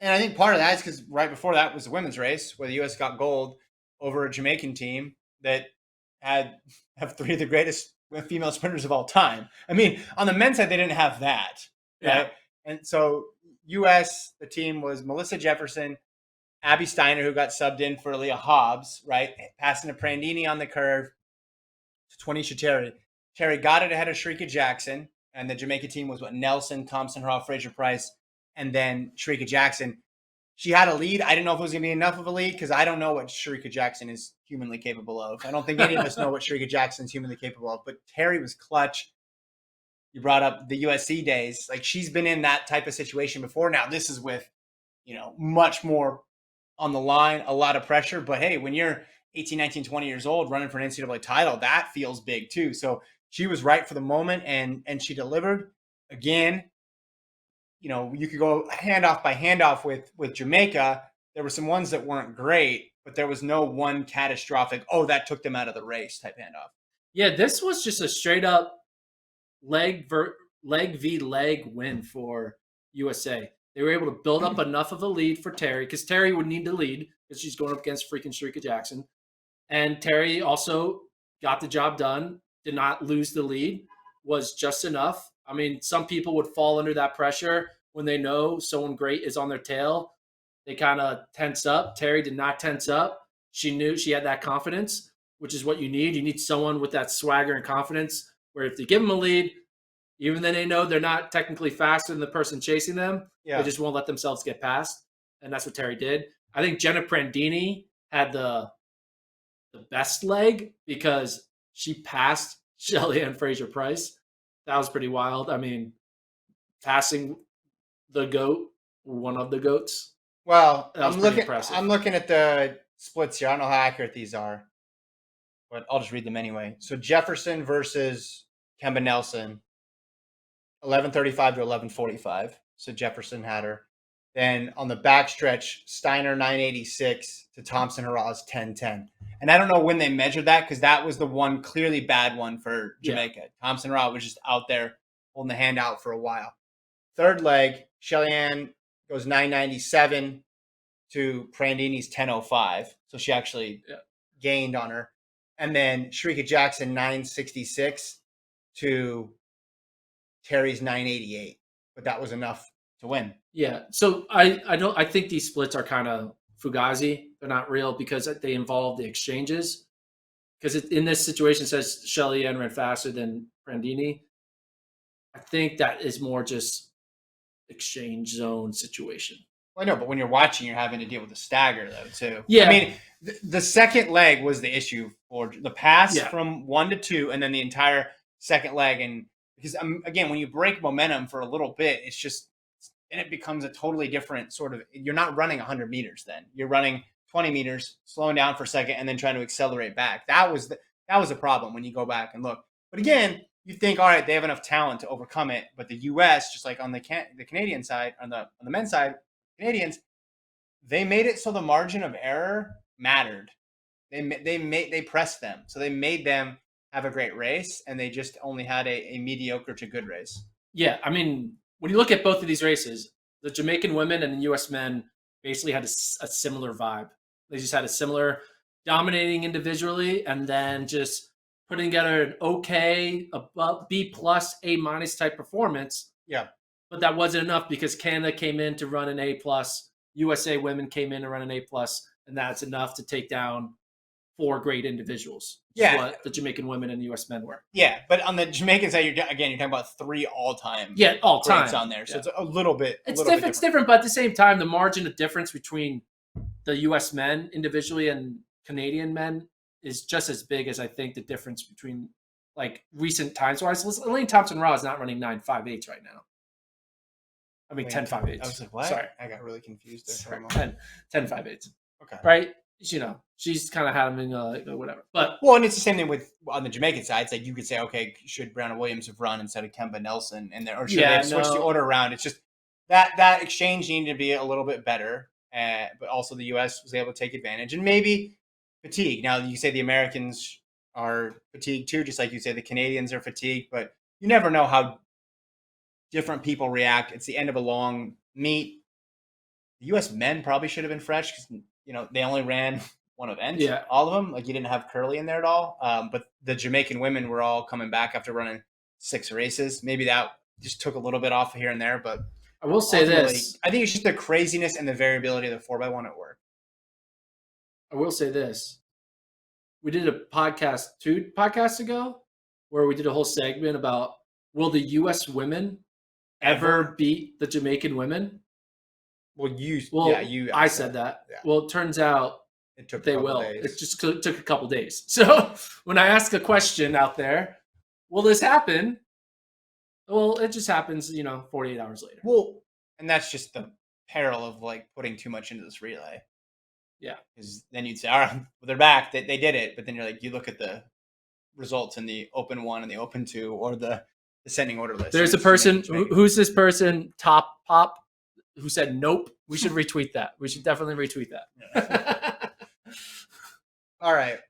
And I think part of that is because right before that was the women's race where the U.S. got gold over a Jamaican team that had have three of the greatest female sprinters of all time. I mean, on the men's side, they didn't have that, Yeah. right? And so U.S. the team was Melissa Jefferson, Abby Steiner, who got subbed in for Leah Hobbs, right? Passing to Prandini on the curve to 20 Terry. Terry got it ahead of Shrika Jackson, and the Jamaica team was what Nelson, Thompson, Hurrah, Fraser Price, and then Shrika Jackson. She had a lead. I didn't know if it was going to be enough of a lead because I don't know what Shrika Jackson is humanly capable of. I don't think any of us know what Shrika Jackson is humanly capable of. But Terry was clutch. You brought up the USC days. Like she's been in that type of situation before. Now this is with, much more on the line, a lot of pressure. But hey, when you're 18, 19, 20 years old running for an NCAA title, that feels big too. So she was right for the moment and she delivered. Again, you could go handoff by handoff with Jamaica. There were some ones that weren't great, but there was no one catastrophic, oh, that took them out of the race type handoff. Yeah, this was just a straight up leg v leg win for USA. They were able to build up enough of a lead for Terry because Terry would need to lead because she's going up against freaking Shrika Jackson. And Terry also got the job done, did not lose the lead, was just enough. I mean, some people would fall under that pressure when they know someone great is on their tail. They kind of tense up. Terry did not tense up. She knew she had that confidence, which is what you need. You need someone with that swagger and confidence where if they give them a lead, even though they know they're not technically faster than the person chasing them, they just won't let themselves get past. And that's what Terry did. I think Jenna Prandini had the best leg because she passed Shelly Ann Fraser Price. That was pretty wild. I mean, passing the GOAT, one of the GOATs. Well, That was pretty impressive. I'm looking at the splits here. I don't know how accurate these are, but I'll just read them anyway. So Jefferson versus Kemba Nelson, 11:35 to 11:45. So Jefferson had her. Then on the backstretch, Steiner 986 to Thompson Hurrah's 1010. And I don't know when they measured that because that was the one clearly bad one for Jamaica. Yeah. Thompson Hurrah was just out there holding the hand out for a while. Third leg, Shelly Ann goes 997 to Prandini's 1005. So she actually gained on her. And then Shrika Jackson 966 to Terry's 988. But that was enough to win. Yeah. So I think these splits are kind of fugazi. They're not real because they involve the exchanges. Because in this situation, it says Shelly Ann ran faster than Prandini. I think that is more just exchange zone situation. Well, I know, but when you're watching, you're having to deal with the stagger, though, too. Yeah. I mean, the second leg was the issue for the pass from 1 to 2, and then the entire second leg. And because, again, when you break momentum for a little bit, it's just, and it becomes a totally different sort of, you're not running 100 meters then. You're running 20 meters, slowing down for a second, and then trying to accelerate back. That was a problem when you go back and look. But again, you think, all right, they have enough talent to overcome it. But the U.S., just like on the Canadian side, on the men's side, Canadians, they made it so the margin of error mattered. They pressed them, so they made them have a great race, and they just only had a mediocre to good race. Yeah, I mean, when you look at both of these races, the Jamaican women and the U.S. men basically had a similar vibe. They just had a similar dominating individually, and then just putting together an okay, above B plus, A minus type performance. Yeah. But that wasn't enough because Canada came in to run an A plus, USA women came in to run an A plus, and that's enough to take down 4 great individuals. Yeah, what the Jamaican women and the U.S. men were. Yeah, but on the Jamaican side, you're talking about 3 all-time. Yeah, all-time on there, so it's a little bit. It's different, but at the same time, the margin of difference between the U.S. men individually and Canadian men is just as big as I think the difference between like recent times wise. Elaine Thompson-Raw is not running 9.58 right now. I mean 10.58. I was like, what? Sorry, I got really confused there. Sorry, 10.58. Okay, right? She's kind of having whatever. But and it's the same thing with on the Jamaican side. It's like you could say, okay, should Brianna Williams have run instead of Kemba Nelson, or should they have switched the order around? It's just that exchange needed to be a little bit better, but also the U.S. was able to take advantage and maybe fatigue. Now you say the Americans are fatigued too, just like you say the Canadians are fatigued, but you never know how different people react. It's the end of a long meet. the U.S. men probably should have been fresh because they only ran one event. Yeah. All of them. Like you didn't have Curly in there at all. But the Jamaican women were all coming back after running 6 races. Maybe that just took a little bit off here and there, but I will say this. I think it's just the craziness and the variability of the 4x1 at work. I will say this. We did a podcast 2 podcasts ago where we did a whole segment about will the U.S. women ever beat the Jamaican women? Well, I said that. Yeah. Well, it turns out it took they will. Days. It just took a couple days. So when I ask a question out there, will this happen? Well, it just happens, 48 hours later. Well, and that's just the peril of like putting too much into this relay. Yeah. Because then you'd say, all right, well, they're back. They did it. But then you're like, you look at the results in the Open 1 and the Open 2 or the descending order list. There's a person, who's this person, Top Pop, who said, nope. We should retweet that. We should definitely retweet that. Yeah. All right.